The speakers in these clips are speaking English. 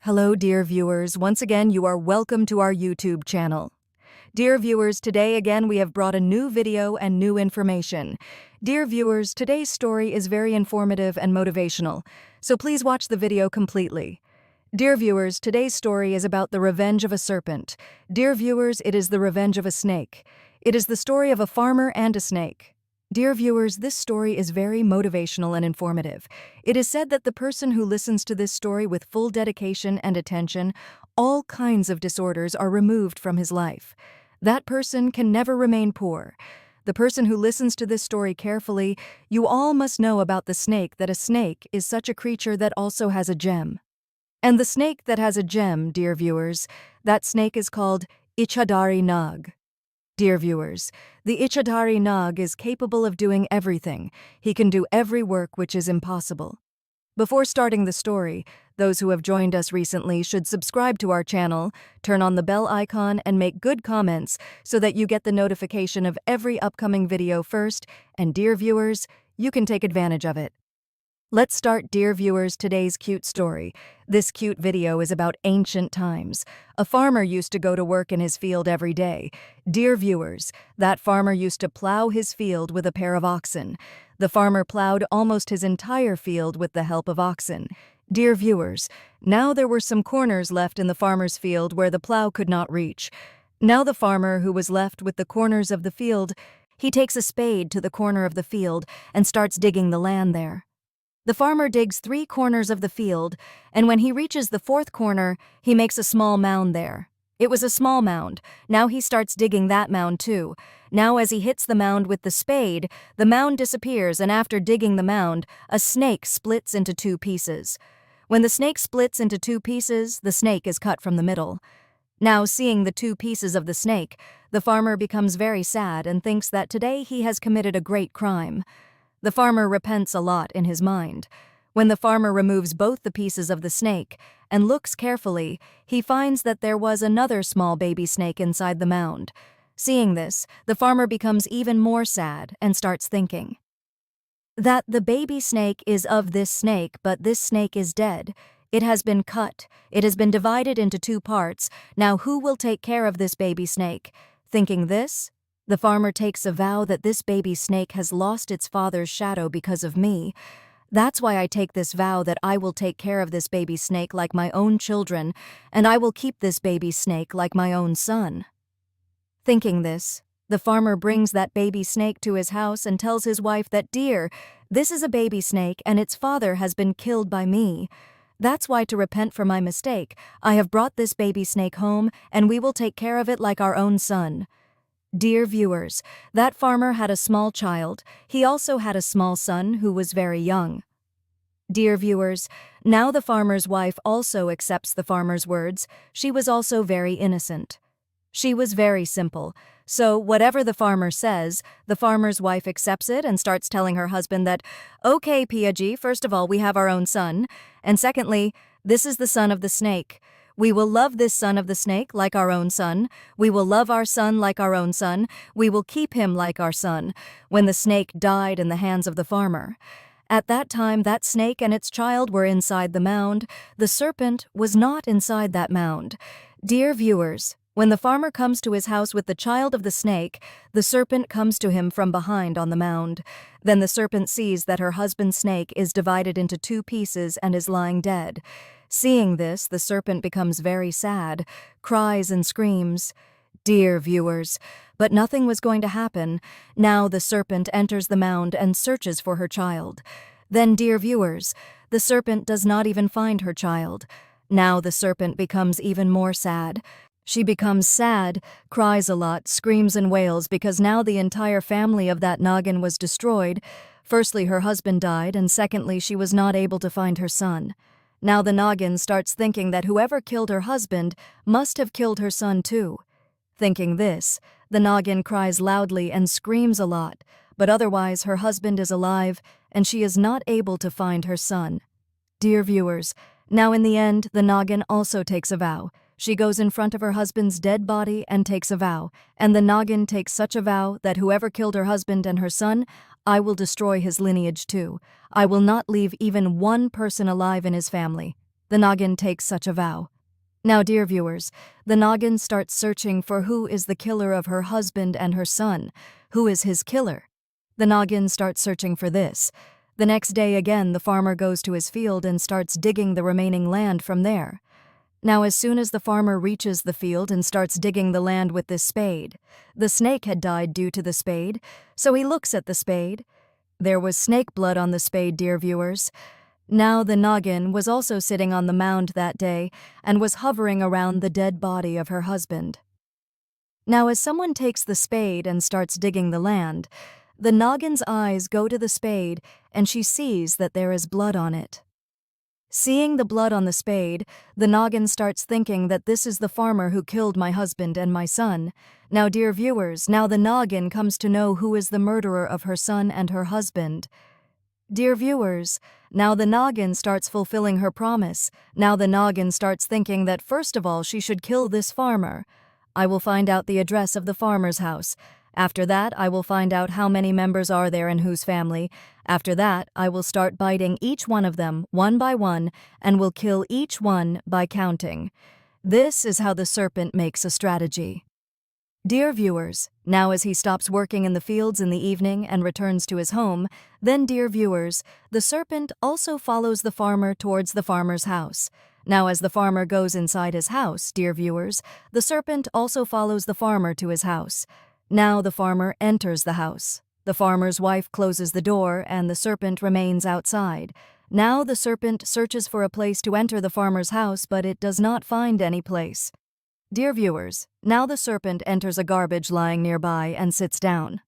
Hello, dear viewers. Once again, you are welcome to our YouTube channel. Dear viewers, today again we have brought a new video and new information. Dear viewers, today's story is very informative and motivational, so please watch the video completely. Dear viewers, today's story is about the revenge of a serpent. Dear viewers, it is the revenge of a snake. It is the story of a farmer and a snake. Dear viewers, this story is very motivational and informative. It is said that the person who listens to this story with full dedication and attention, all kinds of disorders are removed from his life. That person can never remain poor. The person who listens to this story carefully, you all must know about the snake, that a snake is such a creature that also has a gem. And the snake that has a gem, dear viewers, that snake is called Ichadari Nag. Dear viewers, the Ichadari Nag is capable of doing everything. He can do every work which is impossible. Before starting the story, those who have joined us recently should subscribe to our channel, turn on the bell icon, and make good comments so that you get the notification of every upcoming video first, and dear viewers, you can take advantage of it. Let's start, dear viewers, today's cute story. This cute video is about ancient times. A farmer used to go to work in his field every day. Dear viewers, that farmer used to plow his field with a pair of oxen. The farmer plowed almost his entire field with the help of oxen. Dear viewers, now there were some corners left in the farmer's field where the plow could not reach. Now the farmer, who was left with the corners of the field, he takes a spade to the corner of the field and starts digging the land there. The farmer digs 3 corners of the field, and when he reaches the 4th corner, he makes a small mound there. It was a small mound. Now he starts digging that mound too. Now as he hits the mound with the spade, the mound disappears, and after digging the mound, a snake splits into 2 pieces. When the snake splits into 2 pieces, the snake is cut from the middle. Now, seeing the 2 pieces of the snake, the farmer becomes very sad and thinks that today he has committed a great crime. The farmer repents a lot in his mind. When the farmer removes both the pieces of the snake and looks carefully, he finds that there was another small baby snake inside the mound. Seeing this, the farmer becomes even more sad and starts thinking that the baby snake is of this snake, but this snake is dead. It has been cut. It has been divided into 2 parts. Now who will take care of this baby snake? Thinking this, the farmer takes a vow that this baby snake has lost its father's shadow because of me. That's why I take this vow that I will take care of this baby snake like my own children, and I will keep this baby snake like my own son. Thinking this, the farmer brings that baby snake to his house and tells his wife that, "Dear, this is a baby snake and its father has been killed by me. That's why, to repent for my mistake, I have brought this baby snake home and we will take care of it like our own son." Dear viewers, that farmer had a small child. He also had a small son who was very young. Dear viewers, now the farmer's wife also accepts the farmer's words. She was also very innocent. She was very simple. So whatever the farmer says, the farmer's wife accepts it and starts telling her husband that, "Okay, Piaji, first of all, we have our own son. And secondly, this is the son of the snake. We will love this son of the snake like our own son. We will love our son like our own son. We will keep him like our son." When the snake died in the hands of the farmer, at that time that snake and its child were inside the mound. The serpent was not inside that mound. Dear viewers, when the farmer comes to his house with the child of the snake, the serpent comes to him from behind on the mound. Then the serpent sees that her husband's snake is divided into 2 pieces and is lying dead. Seeing this, the serpent becomes very sad, cries and screams. Dear viewers, but nothing was going to happen. Now the serpent enters the mound and searches for her child. Then, dear viewers, the serpent does not even find her child. Now the serpent becomes even more sad. She becomes sad, cries a lot, screams and wails because now the entire family of that Nagin was destroyed. Firstly, her husband died, and secondly, she was not able to find her son. Now the Nagin starts thinking that whoever killed her husband must have killed her son too. Thinking this, the Nagin cries loudly and screams a lot, but otherwise her husband is alive and she is not able to find her son. Dear viewers, now in the end, the Nagin also takes a vow. She goes in front of her husband's dead body and takes a vow, and the Nagin takes such a vow that whoever killed her husband and her son, I will destroy his lineage too. I will not leave even one person alive in his family. The noggin takes such a vow. Now, dear viewers, the noggin starts searching for who is the killer of her husband and her son. Who is his killer? The noggin starts searching for this. The next day again, the farmer goes to his field and starts digging the remaining land from there. Now, as soon as the farmer reaches the field and starts digging the land with this spade, the snake had died due to the spade, so he looks at the spade. There was snake blood on the spade, dear viewers. Now the noggin was also sitting on the mound that day and was hovering around the dead body of her husband. Now, as someone takes the spade and starts digging the land, the noggin's eyes go to the spade and she sees that there is blood on it. Seeing the blood on the spade, the noggin starts thinking that this is the farmer who killed my husband and my son. Now, dear viewers, now the noggin comes to know who is the murderer of her son and her husband. Dear viewers, now the noggin starts fulfilling her promise. Now the noggin starts thinking that first of all she should kill this farmer. I will find out the address of the farmer's house. After that, I will find out how many members are there in whose family. After that, I will start biting each one of them, one by one, and will kill each one by counting. This is how the serpent makes a strategy. Dear viewers, now as he stops working in the fields in the evening and returns to his home, then, dear viewers, the serpent also follows the farmer towards the farmer's house. Now, as the farmer goes inside his house, dear viewers, the serpent also follows the farmer to his house. Now the farmer enters the house. The farmer's wife closes the door and the serpent remains outside. Now the serpent searches for a place to enter the farmer's house, but it does not find any place. Dear viewers, now the serpent enters a garbage lying nearby and sits down.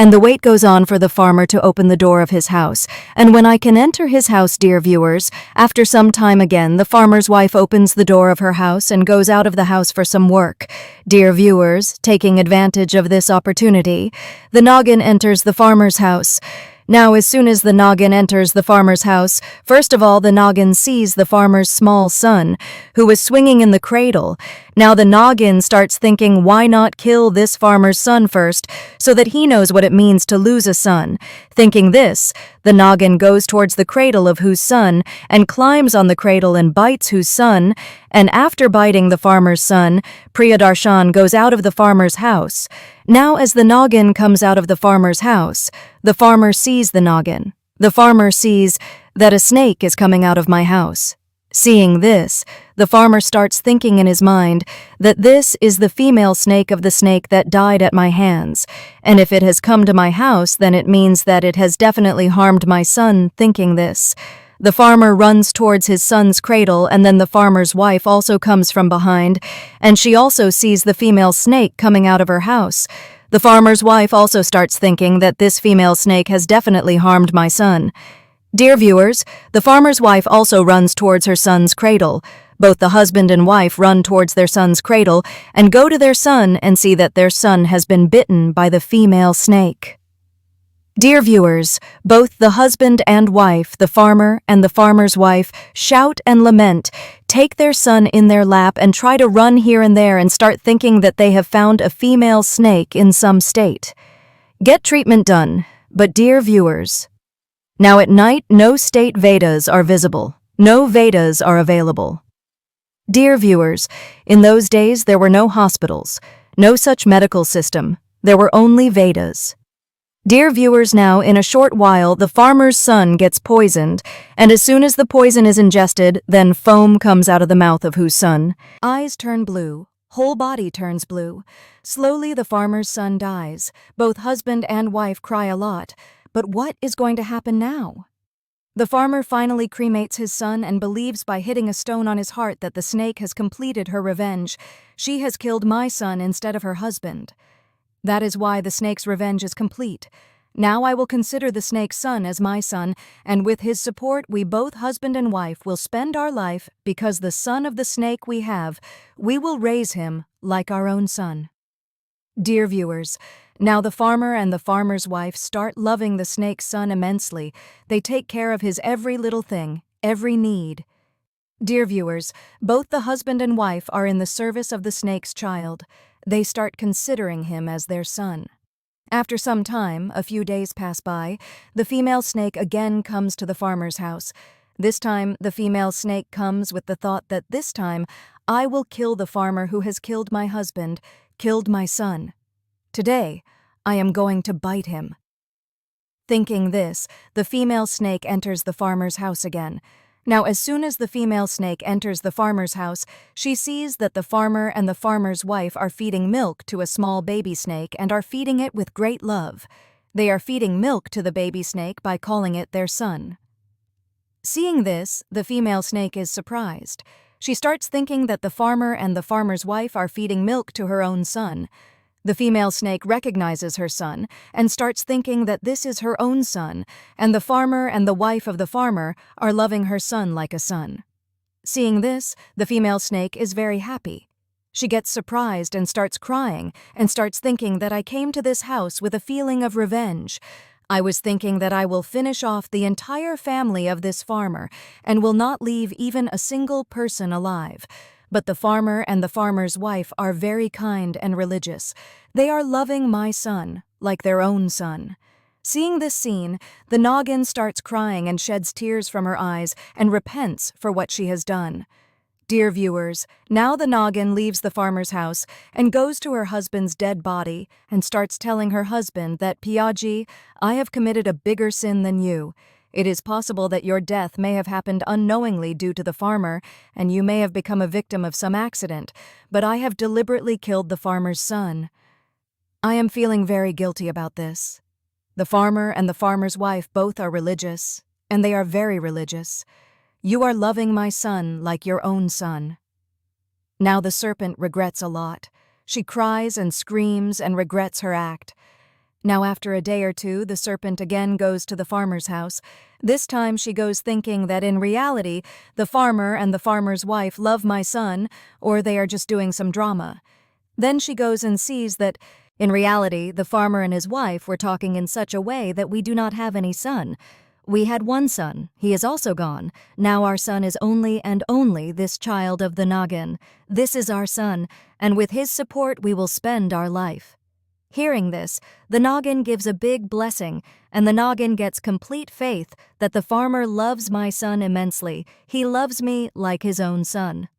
And the wait goes on for the farmer to open the door of his house. And when I can enter his house, dear viewers, after some time again, the farmer's wife opens the door of her house and goes out of the house for some work. Dear viewers, taking advantage of this opportunity, the noggin enters the farmer's house. Now, as soon as the noggin enters the farmer's house, first of all, the noggin sees the farmer's small son, who is swinging in the cradle. Now the noggin starts thinking, why not kill this farmer's son first, so that he knows what it means to lose a son. Thinking this, the noggin goes towards the cradle of whose son, and climbs on the cradle and bites whose son, and after biting the farmer's son, Priyadarshan goes out of the farmer's house. Now as the noggin comes out of the farmer's house, the farmer sees the noggin. The farmer sees that a snake is coming out of my house. Seeing this, the farmer starts thinking in his mind that this is the female snake of the snake that died at my hands, and if it has come to my house, then it means that it has definitely harmed my son. Thinking this, the farmer runs towards his son's cradle, and then the farmer's wife also comes from behind, and she also sees the female snake coming out of her house. The farmer's wife also starts thinking that this female snake has definitely harmed my son. Dear viewers, the farmer's wife also runs towards her son's cradle. Both the husband and wife run towards their son's cradle and go to their son and see that their son has been bitten by the female snake. Dear viewers, both the husband and wife, the farmer and the farmer's wife, shout and lament, take their son in their lap and try to run here and there and start thinking that they have found a female snake in some state. Get treatment done, but dear viewers, now at night no state Vedas are visible, no Vedas are available. Dear viewers, in those days there were no hospitals, no such medical system, there were only Vedas. Dear viewers, now in a short while the farmer's son gets poisoned, and as soon as the poison is ingested, then foam comes out of the mouth of whose son. Eyes turn blue, whole body turns blue. Slowly the farmer's son dies. Both husband and wife cry a lot. But what is going to happen now? The farmer finally cremates his son and believes by hitting a stone on his heart that the snake has completed her revenge. She has killed my son instead of her husband. That is why the snake's revenge is complete. Now I will consider the snake's son as my son, and with his support we both husband and wife will spend our life because the son of the snake we have, we will raise him like our own son. Dear viewers, now the farmer and the farmer's wife start loving the snake's son immensely. They take care of his every little thing, every need. Dear viewers, both the husband and wife are in the service of the snake's child. They start considering him as their son. After some time, a few days pass by, the female snake again comes to the farmer's house. This time, the female snake comes with the thought that this time, I will kill the farmer who has killed my husband, killed my son. Today, I am going to bite him. Thinking this, the female snake enters the farmer's house again. Now, as soon as the female snake enters the farmer's house, she sees that the farmer and the farmer's wife are feeding milk to a small baby snake and are feeding it with great love. They are feeding milk to the baby snake by calling it their son. Seeing this, the female snake is surprised. She starts thinking that the farmer and the farmer's wife are feeding milk to her own son. The female snake recognizes her son and starts thinking that this is her own son, and the farmer and the wife of the farmer are loving her son like a son. Seeing this, the female snake is very happy. She gets surprised and starts crying and starts thinking that I came to this house with a feeling of revenge. I was thinking that I will finish off the entire family of this farmer and will not leave even a single person alive. But the farmer and the farmer's wife are very kind and religious. They are loving my son like their own son. Seeing this scene, the noggin starts crying and sheds tears from her eyes and repents for what she has done. Dear viewers, now the noggin leaves the farmer's house and goes to her husband's dead body and starts telling her husband that, Piaji, I have committed a bigger sin than you. It is possible that your death may have happened unknowingly due to the farmer, and you may have become a victim of some accident, but I have deliberately killed the farmer's son. I am feeling very guilty about this. The farmer and the farmer's wife both are religious, and they are very religious. You are loving my son like your own son. Now the serpent regrets a lot. She cries and screams and regrets her act. Now after a day or two, the serpent again goes to the farmer's house. This time she goes thinking that in reality, the farmer and the farmer's wife love my son, or they are just doing some drama. Then she goes and sees that, in reality, the farmer and his wife were talking in such a way that we do not have any son. We had one son. He is also gone. Now our son is only and only this child of the noggin. This is our son, and with his support we will spend our life. Hearing this, the noggin gives a big blessing, and the noggin gets complete faith that the farmer loves my son immensely. He loves me like his own son.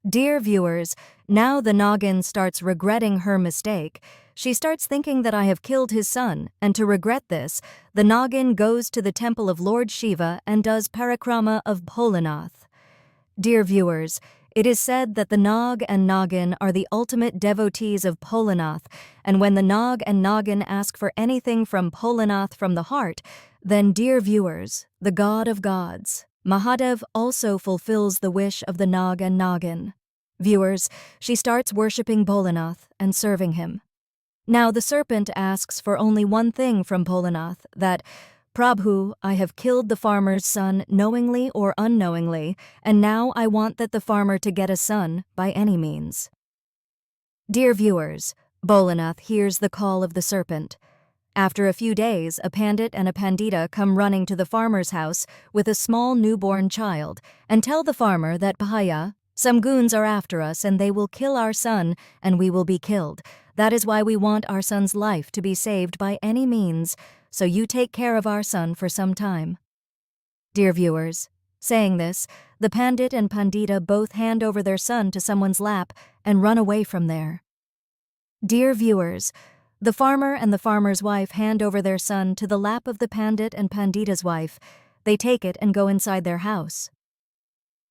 Dear viewers, now the noggin starts regretting her mistake. She starts thinking that I have killed his son, and to regret this, the noggin goes to the temple of Lord Shiva and does parikrama of Bholanath. Dear viewers, it is said that the Nag and Noggin are the ultimate devotees of Bholanath, and when the Nag and Noggin ask for anything from Bholanath from the heart, then, dear viewers, the God of gods, Mahadev also fulfills the wish of the Nag and Noggin. Viewers, she starts worshipping Bholanath and serving him. Now the serpent asks for only one thing from Bholanath, that, Prabhu, I have killed the farmer's son knowingly or unknowingly, and now I want that the farmer to get a son by any means. Dear viewers, Bholanath hears the call of the serpent. After a few days, a pandit and a pandita come running to the farmer's house with a small newborn child and tell the farmer that, Bhaya, some goons are after us and they will kill our son and we will be killed. That is why we want our son's life to be saved by any means, so you take care of our son for some time. Dear viewers, saying this, the pandit and pandita both hand over their son to someone's lap and run away from there. Dear viewers, the farmer and the farmer's wife hand over their son to the lap of the pandit and pandita's wife. They take it and go inside their house.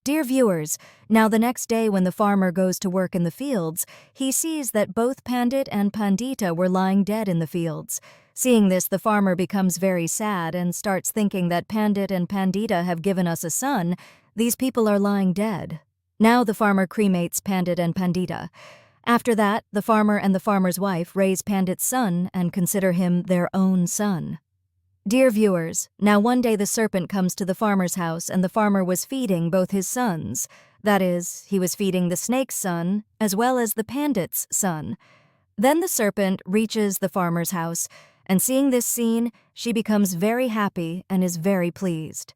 Dear viewers, now the next day when the farmer goes to work in the fields, he sees that both pandit and pandita were lying dead in the fields. Seeing this, the farmer becomes very sad and starts thinking that pandit and pandita have given us a son. These people are lying dead. Now the farmer cremates pandit and pandita. After that, the farmer and the farmer's wife raise pandit's son and consider him their own son. Dear viewers, now one day the serpent comes to the farmer's house and the farmer was feeding both his sons. That is, he was feeding the snake's son as well as the pandit's son. Then the serpent reaches the farmer's house, and seeing this scene, she becomes very happy and is very pleased.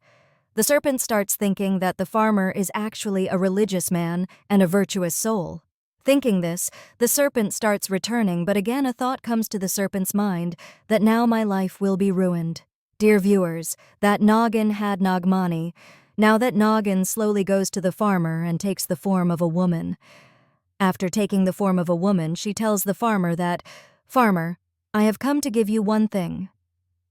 The serpent starts thinking that the farmer is actually a religious man and a virtuous soul. Thinking this, the serpent starts returning, but again a thought comes to the serpent's mind that now my life will be ruined. Dear viewers, that noggin had Nagmani. Now that Noggin slowly goes to the farmer and takes the form of a woman. After taking the form of a woman, she tells the farmer that, "Farmer, I have come to give you one thing.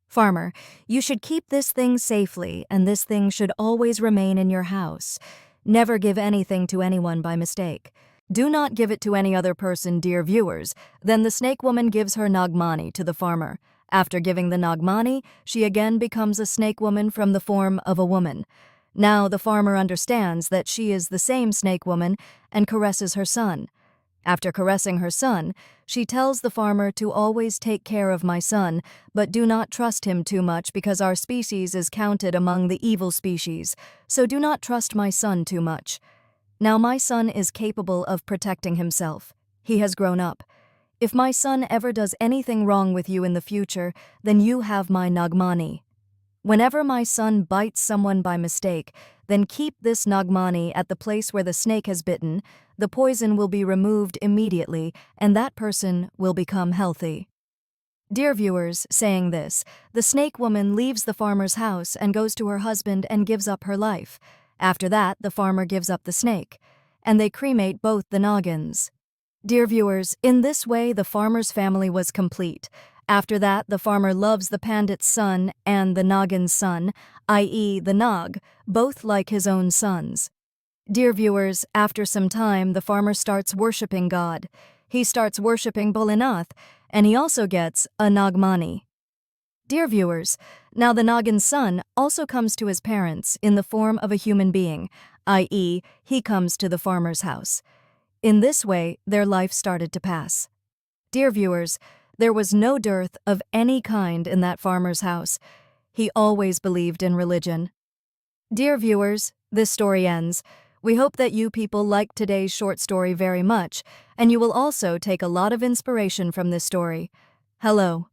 Farmer, you should keep this thing safely, and this thing should always remain in your house. Never give anything to anyone by mistake. Do not give it to any other person, dear viewers." Then the snake woman gives her Nagmani to the farmer. After giving the Nagmani, she again becomes a snake woman from the form of a woman. Now the farmer understands that she is the same snake woman and caresses her son. After caressing her son, she tells the farmer to always take care of my son, but do not trust him too much because our species is counted among the evil species, so do not trust my son too much. Now my son is capable of protecting himself. He has grown up. If my son ever does anything wrong with you in the future, then you have my Nagmani. Whenever my son bites someone by mistake, then keep this Nagmani at the place where the snake has bitten. The poison will be removed immediately, and that person will become healthy. Dear viewers, saying this, the snake woman leaves the farmer's house and goes to her husband and gives up her life. After that, the farmer gives up the snake, and they cremate both the Noggins. Dear viewers, in this way the farmer's family was complete. After that, the farmer loves the pandit's son and the Noggin's son, i.e. the Nog, both like his own sons. Dear viewers, after some time, the farmer starts worshipping God. He starts worshipping Bholinath, and he also gets a Nagmani. Dear viewers, now the Noggin's son also comes to his parents in the form of a human being, i.e. he comes to the farmer's house. In this way, their life started to pass. Dear viewers, there was no dearth of any kind in that farmer's house. He always believed in religion. Dear viewers, this story ends. We hope that you people liked today's short story very much, and you will also take a lot of inspiration from this story. Hello.